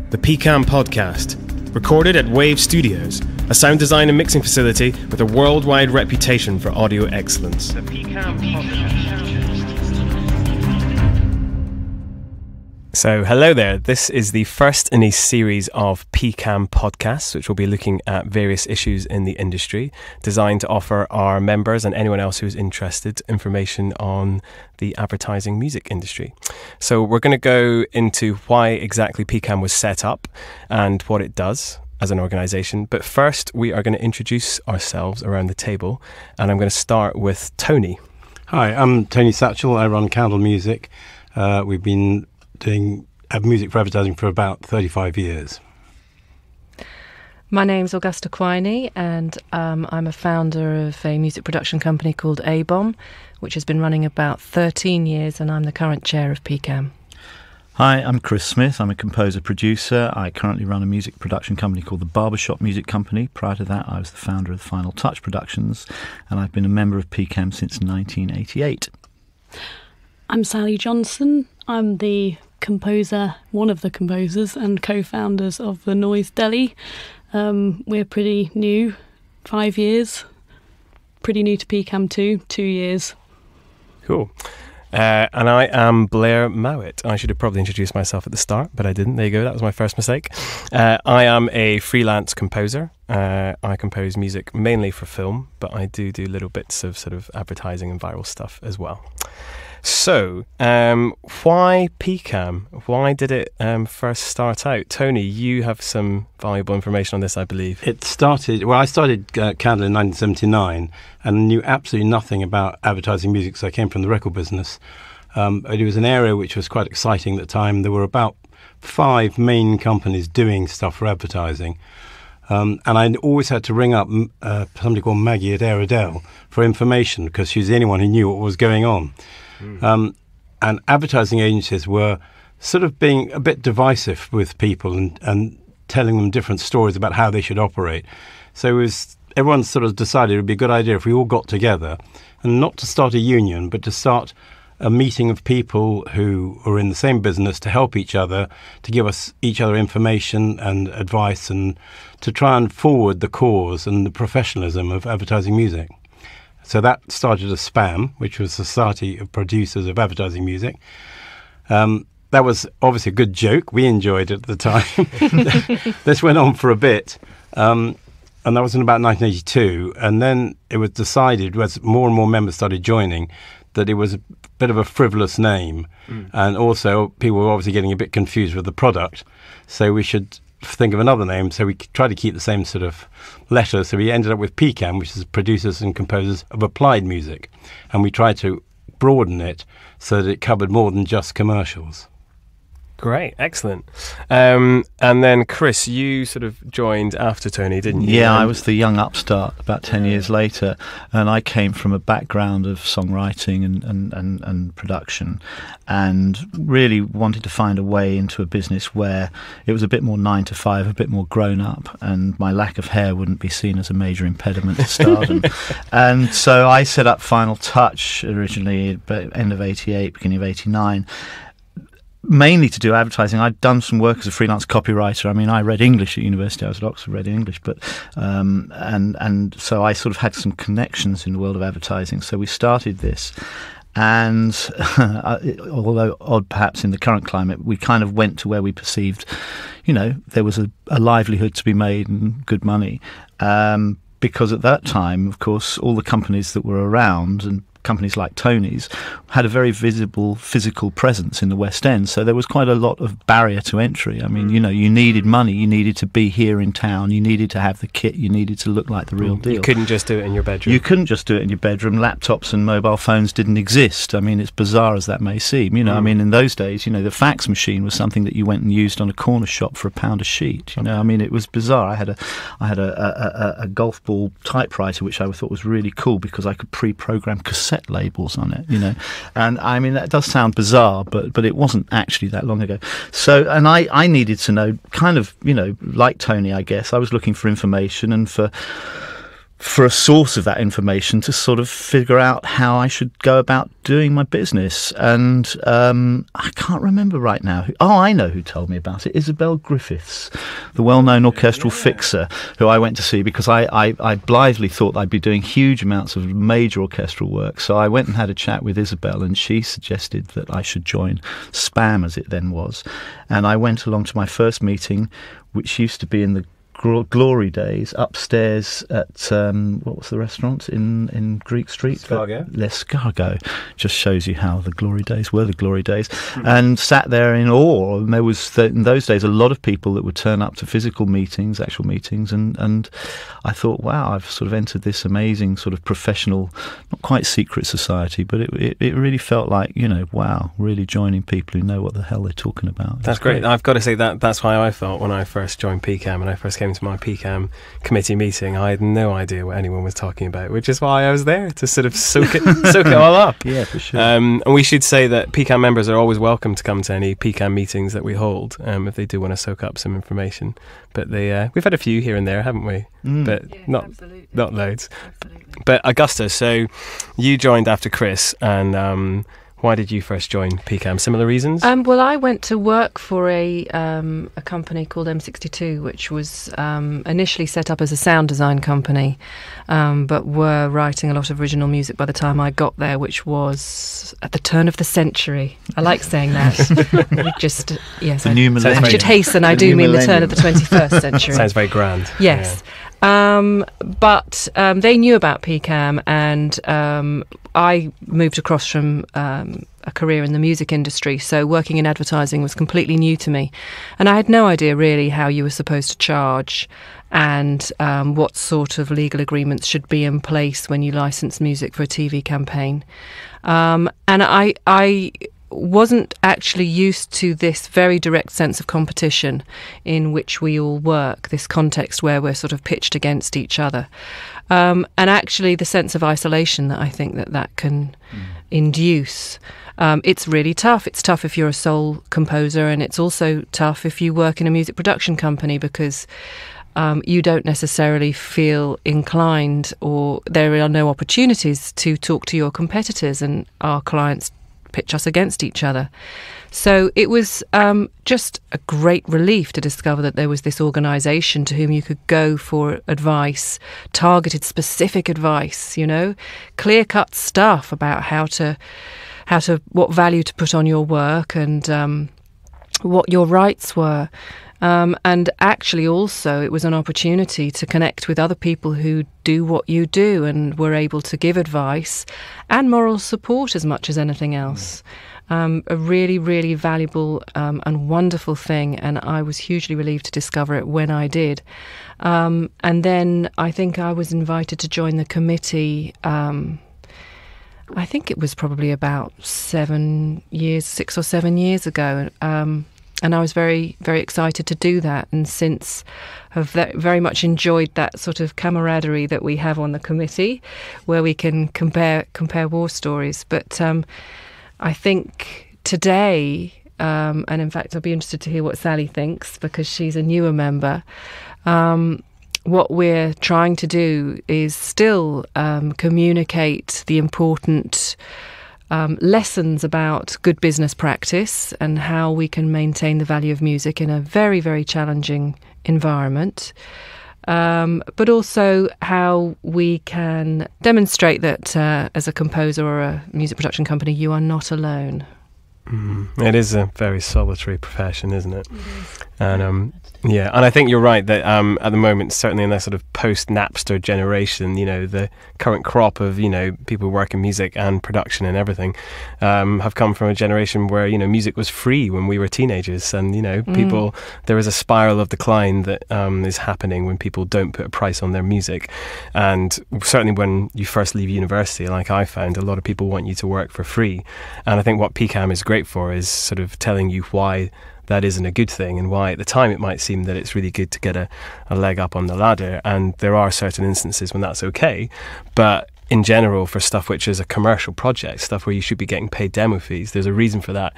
the PCAM Podcast, recorded at Wave Studios, a sound design and mixing facility with a worldwide reputation for audio excellence. The PCAM Podcast. So, hello there. This is the first in a series of PCAM podcasts, which will be looking at various issues in the industry, designed to offer our members and anyone else who is interested information on the advertising music industry. So, we're going to go into why exactly PCAM was set up and what it does as an organisation. But first, we are going to introduce ourselves around the table, and I'm going to start with Tony. Hi, I'm Tony Satchell. I run Candle Music. We've been doing music for advertising for about 35 years. My name's Augusta Quiney, and I'm a founder of a music production company called ABOM, which has been running about 13 years, and I'm the current chair of PCAM. Hi, I'm Chris Smith. I'm a composer-producer. I currently run a music production company called the Barbershop Music Company. Prior to that, I was the founder of Final Touch Productions, and I've been a member of PCAM since 1988. I'm Sally Johnson. I'm the composer, one of the composers and co-founders of The Noise Deli. We're pretty new, 5 years. Pretty new to PCAM too, 2 years. Cool. And I am Blair Mowat. I should have probably introduced myself at the start, but I didn't. There you go. That was my first mistake. I am a freelance composer. I compose music mainly for film, but I do little bits of sort of advertising and viral stuff as well. So, why PCAM? Why did it first start out? Tony, you have some valuable information on this, I believe. I started Candle in 1979 and knew absolutely nothing about advertising music, so I came from the record business. It was an area which was quite exciting at the time. There were about 5 main companies doing stuff for advertising. And I always had to ring up somebody called Maggie at Airedale for information because she was the only one who knew what was going on. And advertising agencies were sort of being a bit divisive with people and telling them different stories about how they should operate. So everyone sort of decided it would be a good idea if we all got together and not to start a union, but to start a meeting of people who are in the same business to help each other, to give us each other information and advice and to try and forward the cause and the professionalism of advertising music. So that started as SPAM, which was Society of Producers of Advertising Music. That was obviously a good joke. We enjoyed it at the time. This went on for a bit, and that was in about 1982. And then it was decided, as more and more members started joining, that it was a bit of a frivolous name. And also people were obviously getting a bit confused with the product. So we should think of another name, so we tried to keep the same sort of letter. So we ended up with PCAM, which is Producers and Composers of Applied Music, and we tried to broaden it so that it covered more than just commercials. Great, excellent. And then Chris, you sort of joined after Tony, didn't you? Yeah, I was the young upstart about 10 years later, and I came from a background of songwriting and production, and really wanted to find a way into a business where it was a bit more 9 to 5, a bit more grown up, and my lack of hair wouldn't be seen as a major impediment to stardom. And so I set up Final Touch originally at end of 88, beginning of 89, mainly to do advertising. I'd done some work as a freelance copywriter. I mean, I read English at university. I was at Oxford, read English, but and so I sort of had some connections in the world of advertising. So we started this, and although odd perhaps in the current climate, we kind of went to where we perceived, there was a livelihood to be made and good money. Because at that time, of course, all the companies that were around and companies like Tony's had a very visible physical presence in the West End, so there was quite a lot of barrier to entry. I mean, you needed money, you needed to be here in town, you needed to have the kit, you needed to look like the real deal. You couldn't just do it in your bedroom. You couldn't just do it in your bedroom. Laptops and mobile phones didn't exist. I mean, it's bizarre as that may seem. I mean, in those days, the fax machine was something that you went and used on a corner shop for £1 a sheet. I mean, it was bizarre. I had a golf ball typewriter which I thought was really cool because I could pre-program cassette labels on it, and I mean that does sound bizarre, but it wasn't actually that long ago. So, and I needed to know, kind of, like Tony, I guess I was looking for information and for for a source of that information to sort of figure out how I should go about doing my business. And I can't remember right now. I know who told me about it. Isabel Griffiths, the well-known orchestral fixer, who I went to see because I blithely thought I'd be doing huge amounts of major orchestral work. So I went and had a chat with Isabel, and she suggested that I should join SPAM, as it then was. And I went along to my first meeting, which used to be in the Glory Days upstairs at what was the restaurant in Greek Street? L'Escargot. Just shows you how the Glory Days were the Glory Days. And sat there in awe. And there was in those days a lot of people that would turn up to physical meetings, actual meetings, and I thought, wow, I've sort of entered this amazing sort of professional, not quite secret society, but it really felt like, wow, really joining people who know what the hell they're talking about. That's great. I've got to say that's how I felt when I first joined PCAM, and I first came to my PCAM committee meeting. I had no idea what anyone was talking about, which is why I was there to sort of soak it all up. Yeah, for sure. And we should say that PCAM members are always welcome to come to any PCAM meetings that we hold, if they do want to soak up some information. But we've had a few here and there, haven't we? But yes, not loads. Absolutely. But Augusta, so you joined after Chris, and why did you first join PCAM? Similar reasons? Well, I went to work for a company called M62, which was initially set up as a sound design company, but were writing a lot of original music by the time I got there, which was at the turn of the century. I like saying that. Yes, the new millennium. I should hasten. I do mean the turn of the 21st century. Sounds very grand. Yes. Yeah. But they knew about PCAM, and I moved across from a career in the music industry, so working in advertising was completely new to me. And I had no idea really how you were supposed to charge and what sort of legal agreements should be in place when you license music for a TV campaign. And I wasn't actually used to this very direct sense of competition in which we all work, this context where we're sort of pitched against each other. And actually the sense of isolation that I think that can induce. It's really tough. It's tough if you're a sole composer, and it's also tough if you work in a music production company, because you don't necessarily feel inclined, or there are no opportunities to talk to your competitors, and our clients pitch us against each other. So it was just a great relief to discover that there was this organisation to whom you could go for advice, targeted, specific advice, clear-cut stuff about what value to put on your work, and what your rights were. And actually also it was an opportunity to connect with other people who do what you do and were able to give advice and moral support as much as anything else. A really, really valuable and wonderful thing, and I was hugely relieved to discover it when I did. And then I think I was invited to join the committee. I think it was probably about 6 or 7 years ago. And I was very, very excited to do that, and since have very much enjoyed that sort of camaraderie that we have on the committee, where we can compare war stories. But I think today, and in fact I'll be interested to hear what Sally thinks, because she's a newer member, what we're trying to do is still communicate the important lessons about good business practice and how we can maintain the value of music in a very, very challenging environment, but also how we can demonstrate that as a composer or a music production company, you are not alone. It is a very solitary profession, isn't it? And yeah, and I think you're right that at the moment, certainly in that sort of post-Napster generation, the current crop of people who work in music and production and everything have come from a generation where music was free when we were teenagers, and people, there is a spiral of decline that is happening when people don't put a price on their music. And certainly when you first leave university, like I found, a lot of people want you to work for free, and I think what PCAM is great for is sort of telling you why that isn't a good thing, and why at the time it might seem that it's really good to get a leg up on the ladder, and there are certain instances when that's okay, but in general, for stuff which is a commercial project, stuff where you should be getting paid demo fees, there's a reason for that,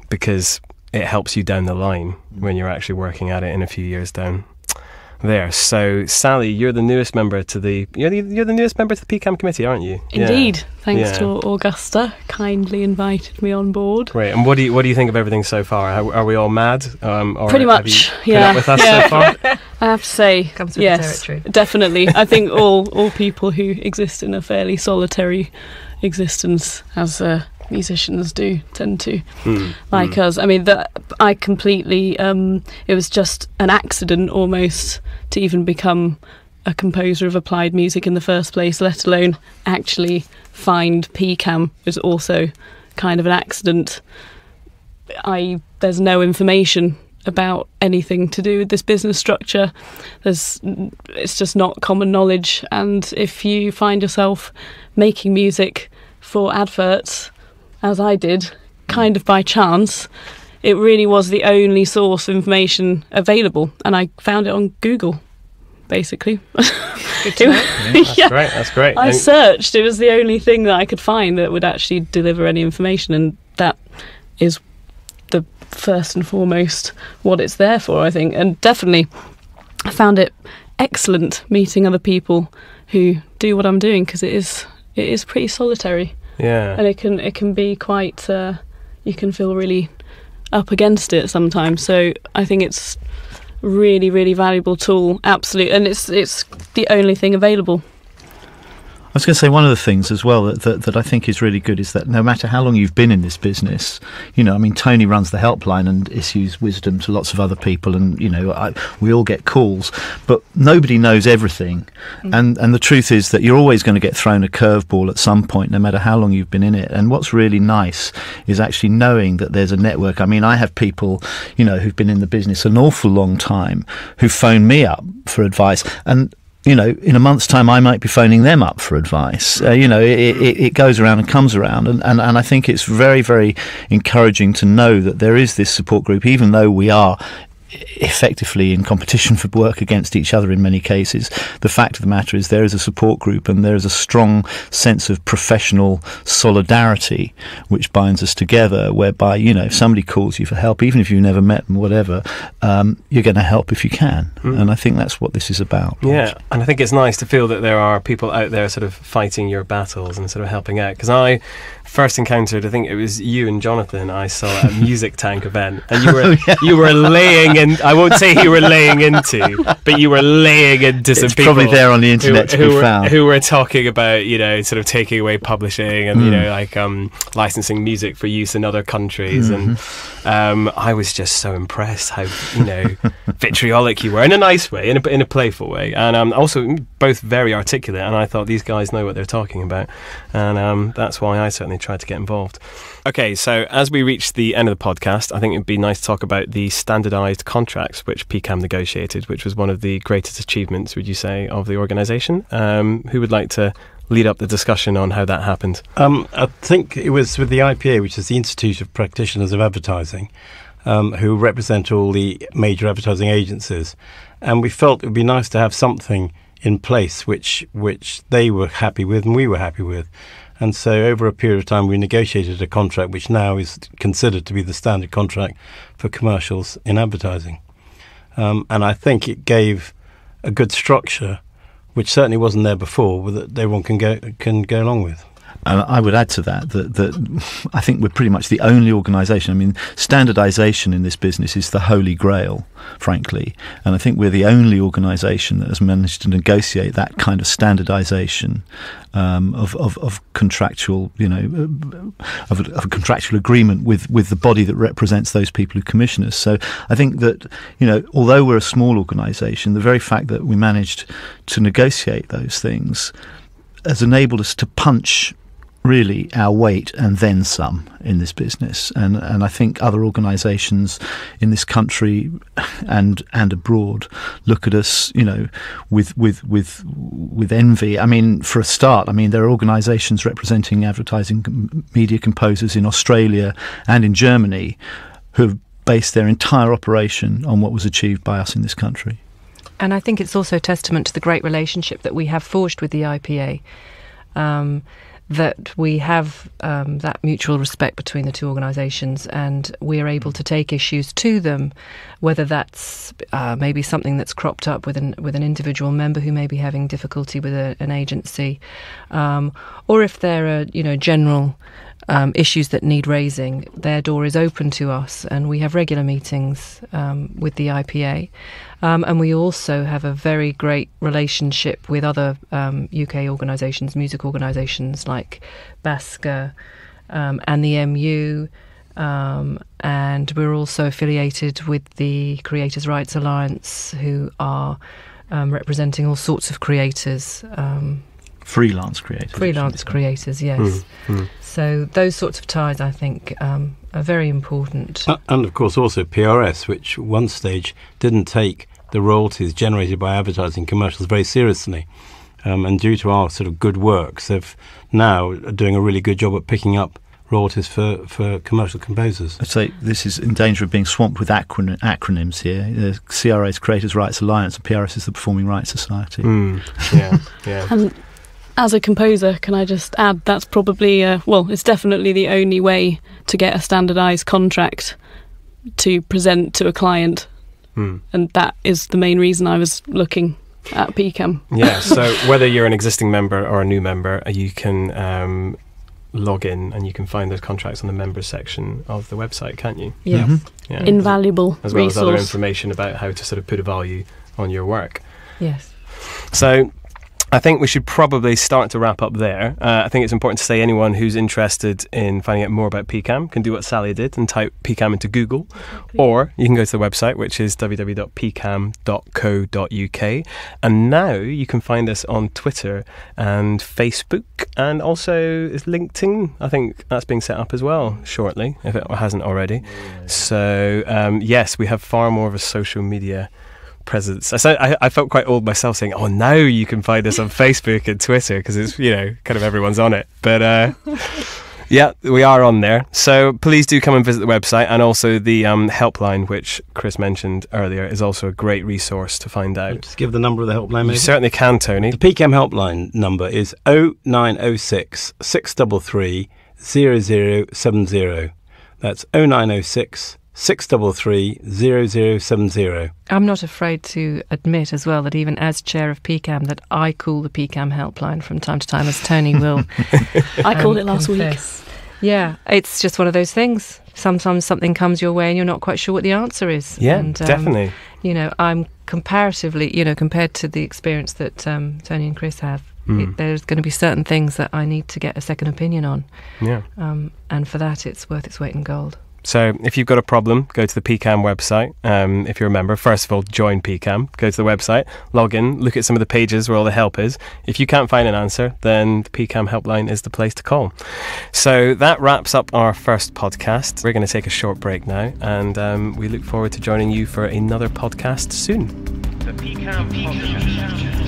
because it helps you down the line when you're actually working at it in a few years down there. So, Sally, you're the newest member to the PCAM committee, aren't you? Indeed. Thanks to Augusta, kindly invited me on board. Great. And what do you think of everything so far? Are we all mad? Or pretty much. Have you put up with us so far? I have to say, Comes with yes, the territory. definitely. I think all people who exist in a fairly solitary existence, as musicians do, tend to like us. I mean, I completely. It was just an accident almost to even become a composer of applied music in the first place, let alone actually find PCAM. Was also kind of an accident. There's no information about anything to do with this business structure. It's just not common knowledge, and if you find yourself making music for adverts, as I did, kind of by chance, it really was the only source of information available, and I found it on Google, basically. Good to know. That's great. I searched. It was the only thing that I could find that would actually deliver any information, and that is the first and foremost what it's there for, I think. And definitely I found it excellent meeting other people who do what I'm doing, because it is pretty solitary. Yeah. And it can be quite you can feel really up against it sometimes. So I think it's really, really valuable tool, absolutely, and it's the only thing available. I was going to say one of the things as well that I think is really good is that no matter how long you've been in this business, Tony runs the helpline and issues wisdom to lots of other people, and we all get calls, but nobody knows everything, and the truth is that you're always going to get thrown a curveball at some point, no matter how long you've been in it. And what's really nice is actually knowing that there's a network. I mean, I have people who've been in the business an awful long time who phone me up for advice, and in a month's time, I might be phoning them up for advice. It goes around and comes around. And I think it's very, very encouraging to know that there is this support group, even though we are effectively in competition for work against each other in many cases. The fact of the matter is there is a support group, and there is a strong sense of professional solidarity which binds us together, whereby if somebody calls you for help, even if you've never met them, whatever, you're going to help if you can. And I think that's what this is about. Yeah, and I think it's nice to feel that there are people out there sort of fighting your battles and sort of helping out, because I first encountered, I think it was you and Jonathan, I saw at a Music Tank event, and you were laying in, I won't say you were laying into, but you were laying into some people. It's probably there on the internet to be found. Who were talking about, sort of taking away publishing and, licensing music for use in other countries. And I was just so impressed how, vitriolic you were, in a nice way, in a playful way. And also both very articulate, and I thought these guys know what they're talking about. And that's why I certainly tried to get involved. Okay, so as we reach the end of the podcast, I think it'd be nice to talk about the standardised contracts which PCAM negotiated, which was one of the greatest achievements, would you say, of the organisation. Who would like to lead up the discussion on how that happened? I think it was with the IPA, which is the Institute of Practitioners of Advertising, who represent all the major advertising agencies. And we felt it would be nice to have something in place which they were happy with and we were happy with. And so over a period of time we negotiated a contract which now is considered to be the standard contract for commercials in advertising. And I think it gave a good structure which certainly wasn't there before, that everyone can go along with. And I would add to that I think we're pretty much the only organisation. I mean, standardisation in this business is the holy grail, frankly. And I think we're the only organisation that has managed to negotiate that kind of standardisation of contractual, of a contractual agreement with the body that represents those people who commission us. So I think that, although we're a small organisation, the very fact that we managed to negotiate those things has enabled us to punch really our weight and then some in this business, and I think other organisations in this country and abroad look at us, with envy. I mean, for a start, there are organisations representing advertising media composers in Australia and in Germany who have based their entire operation on what was achieved by us in this country. And I think it's also testament to the great relationship that we have forged with the IPA. that we have that mutual respect between the two organisations, and we are able to take issues to them, whether that's maybe something that's cropped up with an individual member who may be having difficulty with an agency, or if there are general issues that need raising. Their door is open to us, and we have regular meetings with the IPA. And we also have a very great relationship with other UK organisations, music organisations like BASCA and the MU, and we're also affiliated with the Creators' Rights Alliance, who are representing all sorts of creators. Freelance creators. Freelance creators, yes. So those sorts of ties, I think, are very important. And of course also PRS, which one stage didn't take the royalties generated by advertising commercials very seriously. And due to our sort of good works, they've now doing a really good job at picking up royalties for commercial composers. I'd say this is in danger of being swamped with acronyms here. The CRA is Creators' Rights Alliance, and PRS is the Performing Rights Society. Yeah. And as a composer, can I just add that's probably, it's definitely the only way to get a standardised contract to present to a client. And that is the main reason I was looking at PCAM. Yeah, so whether you're an existing member or a new member, you can log in and you can find those contracts on the members section of the website, can't you? Yes. Yeah. Invaluable as well resource. as other information about how to sort of put a value on your work. Yes. So I think we should probably start to wrap up there. I think it's important to say anyone who's interested in finding out more about PCAM can do what Sally did and type PCAM into Google, or you can go to the website, which is www.pcam.co.uk, and now you can find us on Twitter and Facebook, and also LinkedIn. I think that's being set up as well shortly, if it hasn't already. So yes, we have far more of a social media presence. I felt quite old myself saying, oh, now you can find us on Facebook and Twitter, because it's, kind of everyone's on it. But yeah, we are on there. So please do come and visit the website, and also the helpline, which Chris mentioned earlier, is also a great resource to find out. Just give the number of the helpline, maybe? You certainly can, Tony. The PCAM helpline number is 0906 633 0070. That's 0906 633 0070. I'm not afraid to admit as well that even as chair of PCAM that I call the PCAM helpline from time to time, as Tony will. I called it last confess. Yeah, it's just one of those things. Sometimes something comes your way and you're not quite sure what the answer is. Yeah, and, definitely. I'm comparatively, compared to the experience that Tony and Chris have, there's going to be certain things that I need to get a second opinion on. Yeah. And for that, it's worth its weight in gold. So if you've got a problem, go to the PCAM website. If you're a member, first of all, join PCAM. Go to the website, log in, look at some of the pages where all the help is. If you can't find an answer, then the PCAM helpline is the place to call. So that wraps up our first podcast. We're going to take a short break now, and we look forward to joining you for another podcast soon. The PCAM Podcast.